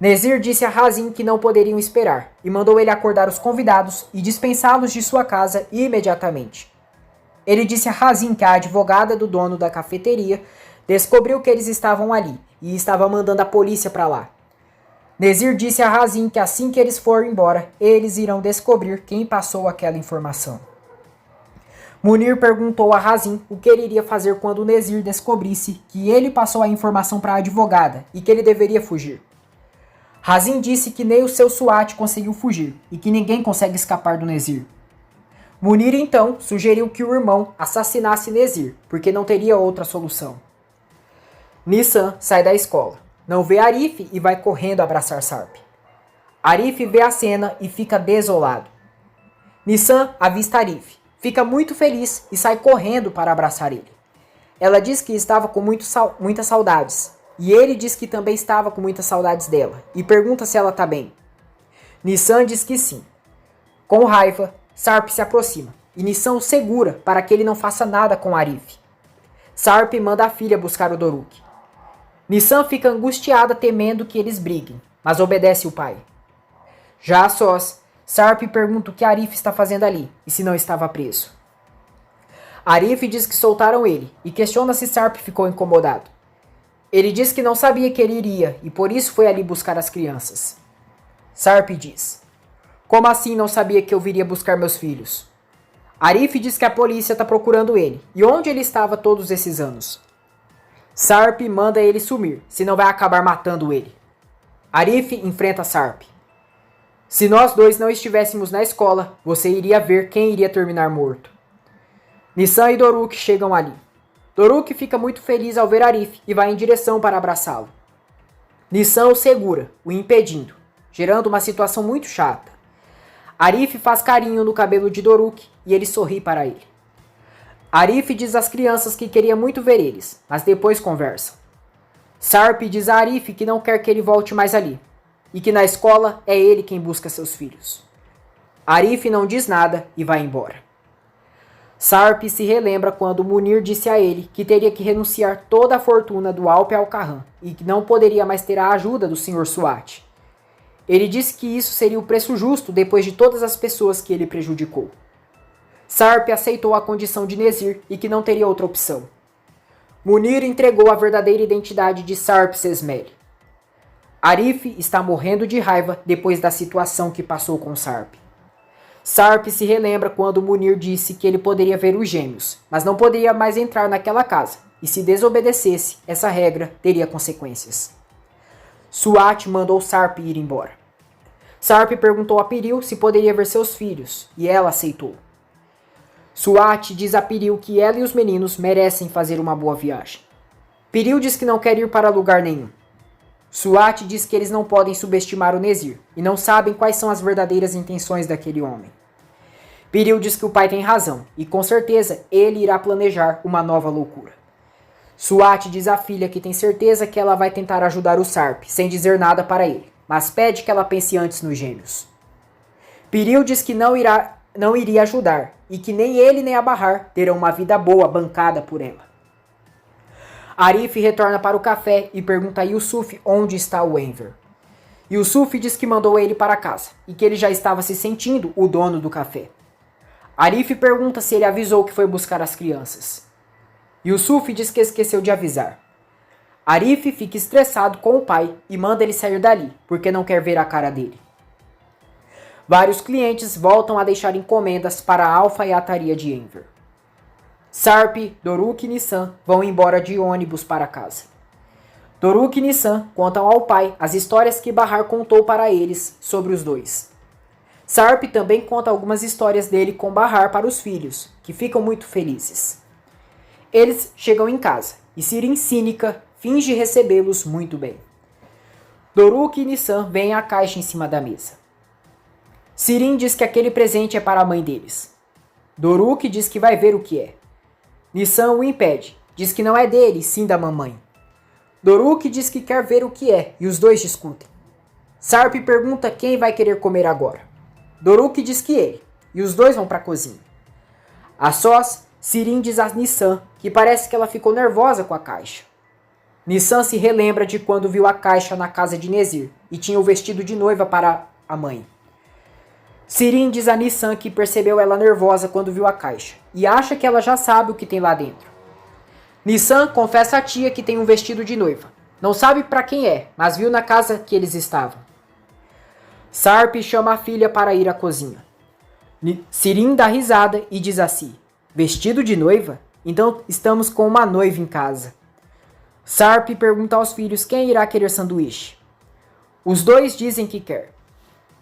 Nezir disse a Razin que não poderiam esperar e mandou ele acordar os convidados e dispensá-los de sua casa imediatamente. Ele disse a Razin que a advogada do dono da cafeteria descobriu que eles estavam ali e estava mandando a polícia para lá. Nezir disse a Razin que assim que eles forem embora, eles irão descobrir quem passou aquela informação. Munir perguntou a Razin o que ele iria fazer quando Nezir descobrisse que ele passou a informação para a advogada e que ele deveria fugir. Razin disse que nem o seu SWAT conseguiu fugir e que ninguém consegue escapar do Nezir. Munir então sugeriu que o irmão assassinasse Nezir, porque não teria outra solução. Nissan sai da escola, não vê Arif e vai correndo abraçar Sarp. Arif vê a cena e fica desolado. Nissan avista Arif, fica muito feliz e sai correndo para abraçar ele. Ela diz que estava com muitas saudades, e ele diz que também estava com muitas saudades dela, e pergunta se ela está bem. Nissan diz que sim. Com raiva, Sarp se aproxima, e Nissan o segura para que ele não faça nada com Arif. Sarp manda a filha buscar o Doruk. Nissan fica angustiada temendo que eles briguem, mas obedece o pai. Já a sós, Sarp pergunta o que Arif está fazendo ali e se não estava preso. Arif diz que soltaram ele e questiona se Sarp ficou incomodado. Ele diz que não sabia que ele iria e por isso foi ali buscar as crianças. Sarp diz: como assim não sabia que eu viria buscar meus filhos? Arif diz que a polícia está procurando ele e onde ele estava todos esses anos. Sarp manda ele sumir, senão vai acabar matando ele. Arif enfrenta Sarp. Se nós dois não estivéssemos na escola, você iria ver quem iria terminar morto. Nissan e Doruk chegam ali. Doruk fica muito feliz ao ver Arif e vai em direção para abraçá-lo. Nissan o segura, o impedindo, gerando uma situação muito chata. Arif faz carinho no cabelo de Doruk e ele sorri para ele. Arif diz às crianças que queria muito ver eles, mas depois conversam. Sarp diz a Arif que não quer que ele volte mais ali, e que na escola é ele quem busca seus filhos. Arif não diz nada e vai embora. Sarp se relembra quando Munir disse a ele que teria que renunciar toda a fortuna do Alpe Alcahan e que não poderia mais ter a ajuda do Sr. SWAT. Ele disse que isso seria o preço justo depois de todas as pessoas que ele prejudicou. Sarp aceitou a condição de Nezir e que não teria outra opção. Munir entregou a verdadeira identidade de Sarp Sesmele. Arif está morrendo de raiva depois da situação que passou com Sarp. Sarp se relembra quando Munir disse que ele poderia ver os gêmeos, mas não poderia mais entrar naquela casa, e se desobedecesse, essa regra teria consequências. Suat mandou Sarp ir embora. Sarp perguntou a Piril se poderia ver seus filhos, e ela aceitou. Suat diz a Piril que ela e os meninos merecem fazer uma boa viagem. Piril diz que não quer ir para lugar nenhum. Suat diz que eles não podem subestimar o Nezir e não sabem quais são as verdadeiras intenções daquele homem. Piril diz que o pai tem razão e com certeza ele irá planejar uma nova loucura. Suat diz à filha que tem certeza que ela vai tentar ajudar o Sarp sem dizer nada para ele, mas pede que ela pense antes nos gêmeos. Piril diz que não iria ajudar e que nem ele nem a Bahar terão uma vida boa bancada por ela. Arif retorna para o café e pergunta a Yusuf onde está o Enver. Yusuf diz que mandou ele para casa e que ele já estava se sentindo o dono do café. Arif pergunta se ele avisou que foi buscar as crianças. Yusuf diz que esqueceu de avisar. Arif fica estressado com o pai e manda ele sair dali, porque não quer ver a cara dele. Vários clientes voltam a deixar encomendas para a alfaiataria de Enver. Sarp, Doruk e Nissan vão embora de ônibus para casa. Doruk e Nissan contam ao pai as histórias que Bahar contou para eles sobre os dois. Sarp também conta algumas histórias dele com Bahar para os filhos, que ficam muito felizes. Eles chegam em casa e Sirin cínica finge recebê-los muito bem. Doruk e Nissan veem a caixa em cima da mesa. Sirin diz que aquele presente é para a mãe deles. Doruk diz que vai ver o que é. Nissan o impede, diz que não é dele, sim da mamãe. Doruk diz que quer ver o que é e os dois discutem. Sarp pergunta quem vai querer comer agora. Doruk diz que ele, e os dois vão para a cozinha. A sós, Sirin diz a Nissan que parece que ela ficou nervosa com a caixa. Nissan se relembra de quando viu a caixa na casa de Nezir e tinha o vestido de noiva para a mãe. Sirin diz a Nissan que percebeu ela nervosa quando viu a caixa e acha que ela já sabe o que tem lá dentro. Nissan confessa à tia que tem um vestido de noiva. Não sabe para quem é, mas viu na casa que eles estavam. Sarp chama a filha para ir à cozinha. Sirin dá risada e diz assim: vestido de noiva? Então estamos com uma noiva em casa. Sarp pergunta aos filhos quem irá querer sanduíche. Os dois dizem que quer.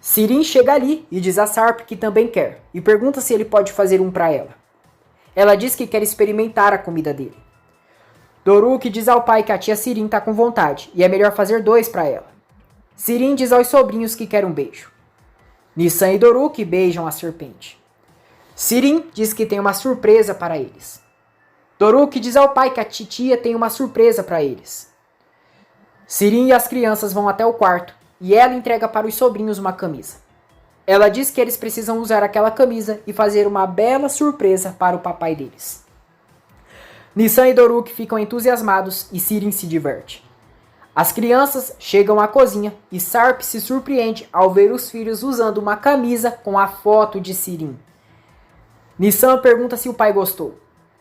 Sirin chega ali e diz a Sarp que também quer, e pergunta se ele pode fazer um para ela. Ela diz que quer experimentar a comida dele. Doruk diz ao pai que a tia Sirin está com vontade, e é melhor fazer 2 para ela. Sirin diz aos sobrinhos que quer um beijo. Nissan e Doruk beijam a serpente. Sirin diz que tem uma surpresa para eles. Doruk diz ao pai que a titia tem uma surpresa para eles. Sirin e as crianças vão até o quarto, e ela entrega para os sobrinhos uma camisa. Ela diz que eles precisam usar aquela camisa e fazer uma bela surpresa para o papai deles. Nissan e Doruk ficam entusiasmados e Sirin se diverte. As crianças chegam à cozinha e Sarp se surpreende ao ver os filhos usando uma camisa com a foto de Sirin. Nissan pergunta se o pai gostou.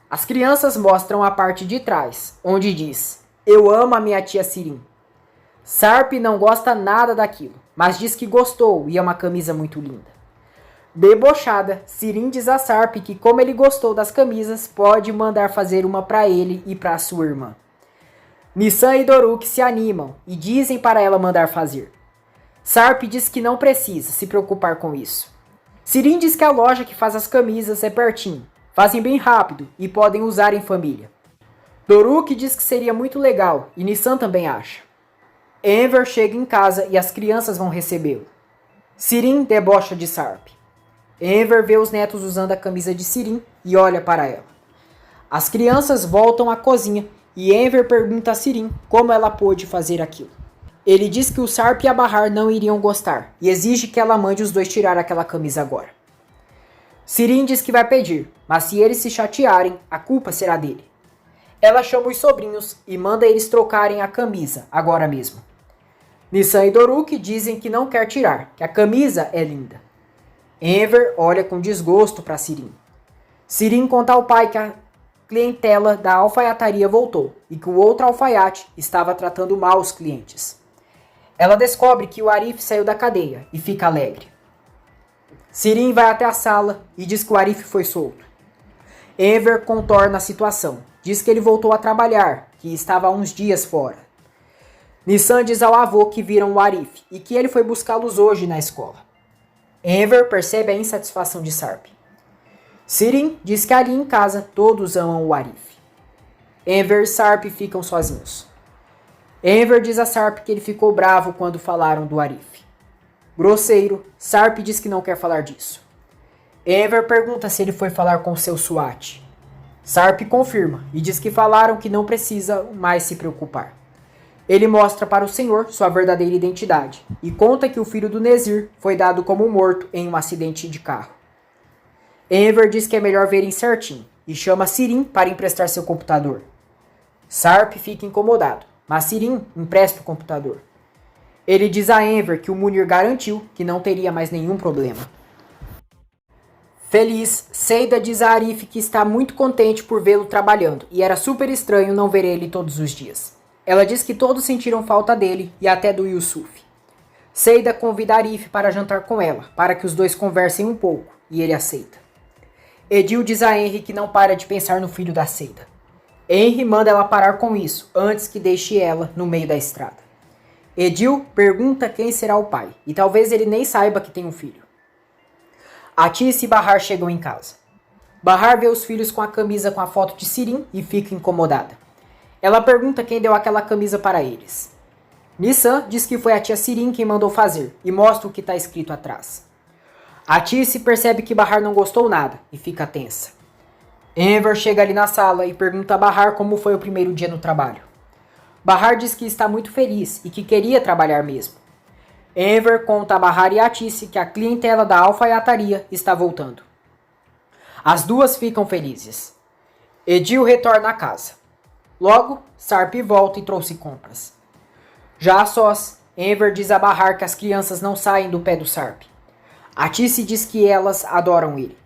As crianças mostram a parte de trás, onde diz: "Eu amo a minha tia Sirin." Sarp não gosta nada daquilo, mas diz que gostou e é uma camisa muito linda. Debochada, Sirin diz a Sarp que como ele gostou das camisas, pode mandar fazer uma para ele e para sua irmã. Nissan e Doruk se animam e dizem para ela mandar fazer. Sarp diz que não precisa se preocupar com isso. Sirin diz que a loja que faz as camisas é pertinho, fazem bem rápido e podem usar em família. Doruk diz que seria muito legal e Nissan também acha. Enver chega em casa e as crianças vão recebê-lo. Sirin debocha de Sarp. Enver vê os netos usando a camisa de Sirin e olha para ela. As crianças voltam à cozinha e Enver pergunta a Sirin como ela pôde fazer aquilo. Ele diz que o Sarp e a Bahar não iriam gostar e exige que ela mande os dois tirar aquela camisa agora. Sirin diz que vai pedir, mas se eles se chatearem, a culpa será dele. Ela chama os sobrinhos e manda eles trocarem a camisa agora mesmo. Nissan e Doruk dizem que não quer tirar, que a camisa é linda. Enver olha com desgosto para Sirin. Sirin conta ao pai que a clientela da alfaiataria voltou e que o outro alfaiate estava tratando mal os clientes. Ela descobre que o Arif saiu da cadeia e fica alegre. Sirin vai até a sala e diz que o Arif foi solto. Enver contorna a situação. Diz que ele voltou a trabalhar, que estava há uns dias fora. Nissan diz ao avô que viram o Arif e que ele foi buscá-los hoje na escola. Enver percebe a insatisfação de Sarp. Sirin diz que ali em casa todos amam o Arif. Enver e Sarp ficam sozinhos. Enver diz a Sarp que ele ficou bravo quando falaram do Arif. Grosseiro, Sarp diz que não quer falar disso. Enver pergunta se ele foi falar com seu SWAT. Sarp confirma e diz que falaram que não precisa mais se preocupar. Ele mostra para o senhor sua verdadeira identidade e conta que o filho do Nezir foi dado como morto em um acidente de carro. Enver diz que é melhor verem certinho e chama Sirin para emprestar seu computador. Sarp fica incomodado, mas Sirin empresta o computador. Ele diz a Enver que o Munir garantiu que não teria mais nenhum problema. Feliz, Seida diz a Arif que está muito contente por vê-lo trabalhando e era super estranho não ver ele todos os dias. Ela diz que todos sentiram falta dele e até do Yusuf. Seida convida Arif para jantar com ela, para que os dois conversem um pouco, e ele aceita. Edil diz a Henry que não para de pensar no filho da Seida. Henry manda ela parar com isso, antes que deixe ela no meio da estrada. Edil pergunta quem será o pai, e talvez ele nem saiba que tem um filho. Atis e Bahar chegam em casa. Bahar vê os filhos com a camisa com a foto de Sirin e fica incomodada. Ela pergunta quem deu aquela camisa para eles. Nissan diz que foi a tia Sirin quem mandou fazer e mostra o que está escrito atrás. Atis percebe que Bahar não gostou nada e fica tensa. Enver chega ali na sala e pergunta a Bahar como foi o primeiro dia no trabalho. Bahar diz que está muito feliz e que queria trabalhar mesmo. Enver conta a Bahar e a Atis que a clientela da alfaiataria está voltando. As duas ficam felizes. Edil retorna à casa. Logo, Sarp volta e trouxe compras. Já a sós, Enver diz a Bahar que as crianças não saem do pé do Sarp. Atis diz que elas adoram ele.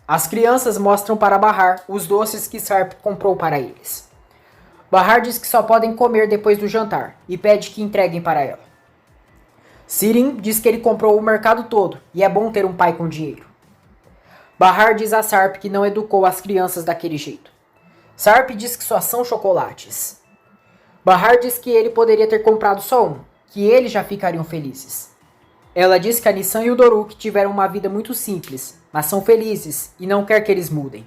As crianças mostram para Bahar os doces que Sarp comprou para eles. Bahar diz que só podem comer depois do jantar e pede que entreguem para ela. Sirin diz que ele comprou o mercado todo e é bom ter um pai com dinheiro. Bahar diz a Sarp que não educou as crianças daquele jeito. Sarp diz que só são chocolates. Bahar diz que ele poderia ter comprado só um, que eles já ficariam felizes. Ela diz que a Nissan e o Doruk tiveram uma vida muito simples, mas são felizes e não quer que eles mudem.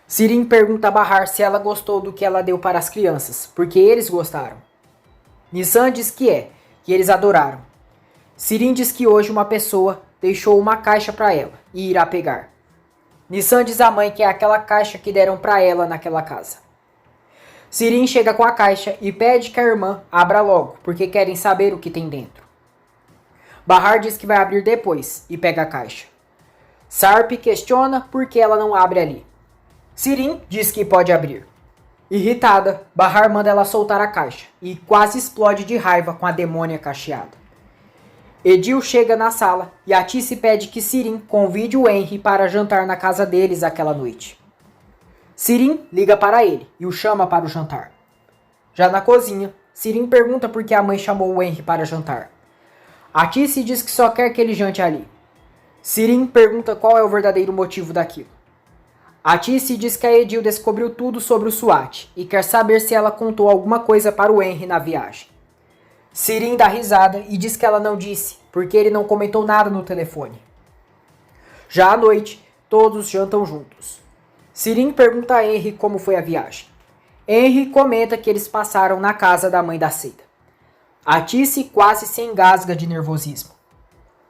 Sirin pergunta a Bahar se ela gostou do que ela deu para as crianças, porque eles gostaram. Nissan diz que eles adoraram. Sirin diz que hoje uma pessoa deixou uma caixa para ela e irá pegar. Nissan diz à mãe que é aquela caixa que deram para ela naquela casa. Sirin chega com a caixa e pede que a irmã abra logo, porque querem saber o que tem dentro. Bahar diz que vai abrir depois e pega a caixa. Sarp questiona por que ela não abre ali. Sirin diz que pode abrir. Irritada, Bahar manda ela soltar a caixa e quase explode de raiva com a demônia cacheada. Edil chega na sala e Atis pede que Sirin convide o Henry para jantar na casa deles aquela noite. Sirin liga para ele e o chama para o jantar. Já na cozinha, Sirin pergunta por que a mãe chamou o Henry para jantar. Atis diz que só quer que ele jante ali. Sirin pergunta qual é o verdadeiro motivo daquilo. Atis diz que a Edil descobriu tudo sobre o SWAT e quer saber se ela contou alguma coisa para o Henry na viagem. Sirin dá risada e diz que ela não disse, porque ele não comentou nada no telefone. Já à noite, todos jantam juntos. Sirin pergunta a Henry como foi a viagem. Henry comenta que eles passaram na casa da mãe da Seida. Atis quase se engasga de nervosismo.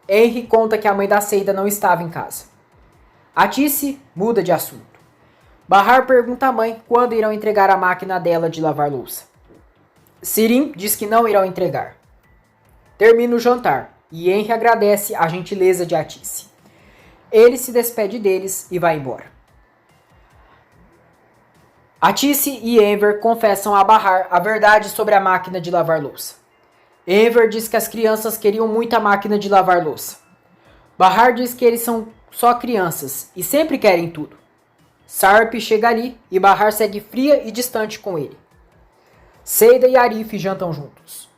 Henry conta que a mãe da Seida não estava em casa. Atis muda de assunto. Bahar pergunta à mãe quando irão entregar a máquina dela de lavar louça. Sirin diz que não irão entregar. Termina o jantar e Henry agradece a gentileza de Atis. Ele se despede deles e vai embora. Atis e Enver confessam a Bahar a verdade sobre a máquina de lavar louça. Enver diz que as crianças queriam muito a máquina de lavar louça. Bahar diz que eles são só crianças e sempre querem tudo. Sarp chega ali e Bahar segue fria e distante com ele. Seida e Arif jantam juntos.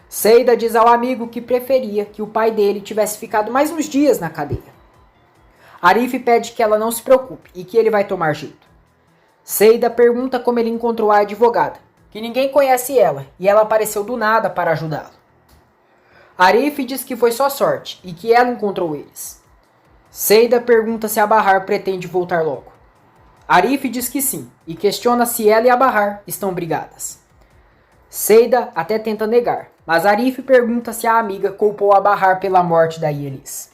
Seida diz ao amigo que preferia que o pai dele tivesse ficado mais uns dias na cadeia. Arif pede que ela não se preocupe e que ele vai tomar jeito. Seida pergunta como ele encontrou a advogada, que ninguém conhece ela e ela apareceu do nada para ajudá-lo. Arif diz que foi só sorte e que ela encontrou eles. Seida pergunta se a Bahar pretende voltar logo. Arif diz que sim e questiona se ela e a Bahar estão brigadas. Seida até tenta negar, mas Arif pergunta se a amiga culpou a Bahar pela morte da Yelis.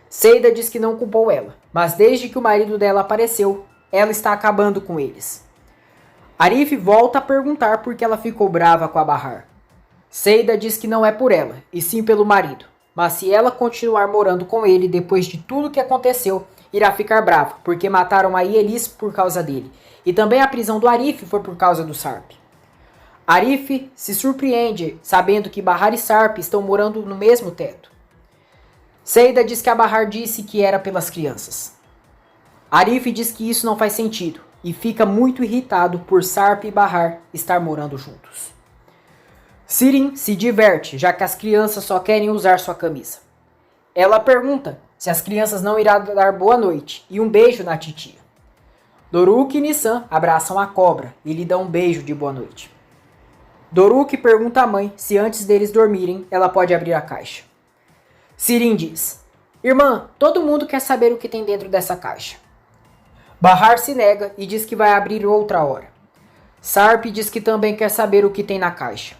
Seida diz que não culpou ela, mas desde que o marido dela apareceu, ela está acabando com eles. Arif volta a perguntar por que ela ficou brava com a Bahar. Seida diz que não é por ela, e sim pelo marido, mas se ela continuar morando com ele depois de tudo que aconteceu, irá ficar brava, porque mataram a Yelis por causa dele, e também a prisão do Arif foi por causa do Sarp. Arif se surpreende sabendo que Bahar e Sarp estão morando no mesmo teto. Seida diz que a Bahar disse que era pelas crianças. Arif diz que isso não faz sentido e fica muito irritado por Sarp e Bahar estar morando juntos. Sirin se diverte, já que as crianças só querem usar sua camisa. Ela pergunta se as crianças não irão dar boa noite e um beijo na titia. Doruk e Nissan abraçam a cobra e lhe dão um beijo de boa noite. Doruk pergunta à mãe se antes deles dormirem ela pode abrir a caixa. Sirin diz: Irmã, todo mundo quer saber o que tem dentro dessa caixa. Bahar se nega e diz que vai abrir outra hora. Sarp diz que também quer saber o que tem na caixa.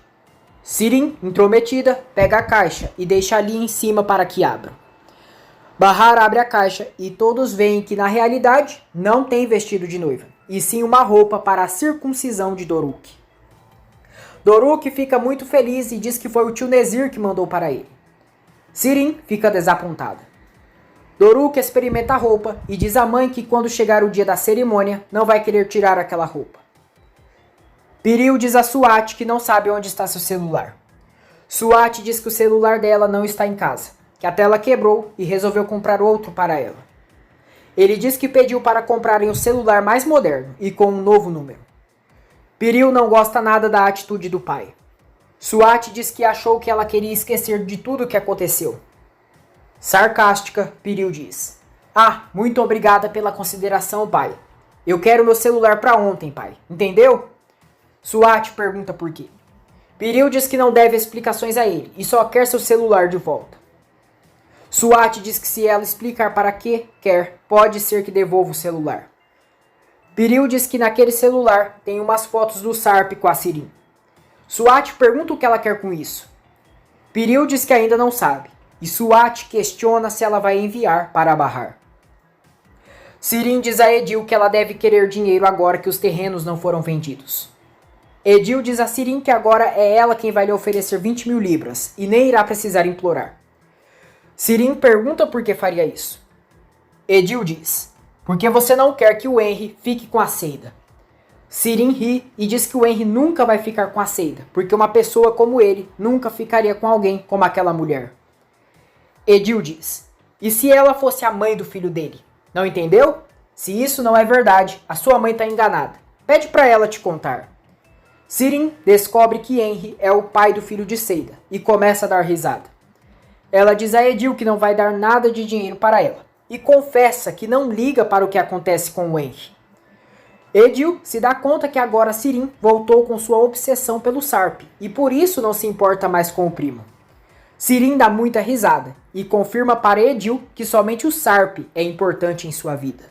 Sirin, intrometida, pega a caixa e deixa ali em cima para que abra. Bahar abre a caixa e todos veem que na realidade não tem vestido de noiva, e sim uma roupa para a circuncisão de Doruk. Doruk fica muito feliz e diz que foi o tio Nezir que mandou para ele. Sirin fica desapontada. Doruk experimenta a roupa e diz à mãe que quando chegar o dia da cerimônia não vai querer tirar aquela roupa. Piril diz a Suat que não sabe onde está seu celular. Suat diz que o celular dela não está em casa, que a tela quebrou e resolveu comprar outro para ela. Ele diz que pediu para comprarem um celular mais moderno e com um novo número. Piril não gosta nada da atitude do pai. Suat diz que achou que ela queria esquecer de tudo o que aconteceu. Sarcástica, Piril diz: muito obrigada pela consideração, pai. Eu quero meu celular para ontem, pai. Entendeu? Suat pergunta por quê. Piril diz que não deve explicações a ele e só quer seu celular de volta. Suat diz que se ela explicar para que quer, pode ser que devolva o celular. Piril diz que naquele celular tem umas fotos do Sarp com a Sirin. Suat pergunta o que ela quer com isso. Piril diz que ainda não sabe, e Suat questiona se ela vai enviar para Bahar. Sirin diz a Edil que ela deve querer dinheiro agora que os terrenos não foram vendidos. Edil diz a Sirin que agora é ela quem vai lhe oferecer 20 mil libras, e nem irá precisar implorar. Sirin pergunta por que faria isso. Edil diz: porque você não quer que o Henry fique com a Seida. Sirin ri e diz que o Henry nunca vai ficar com a Seida, porque uma pessoa como ele nunca ficaria com alguém como aquela mulher. Edil diz: e se ela fosse a mãe do filho dele? Não entendeu? Se isso não é verdade, a sua mãe está enganada. Pede para ela te contar. Sirin descobre que Henry é o pai do filho de Seida e começa a dar risada. Ela diz a Edil que não vai dar nada de dinheiro para ela e confessa que não liga para o que acontece com o Henry. Edil se dá conta que agora Sirin voltou com sua obsessão pelo Sarp e por isso não se importa mais com o primo. Sirin dá muita risada e confirma para Edil que somente o Sarp é importante em sua vida.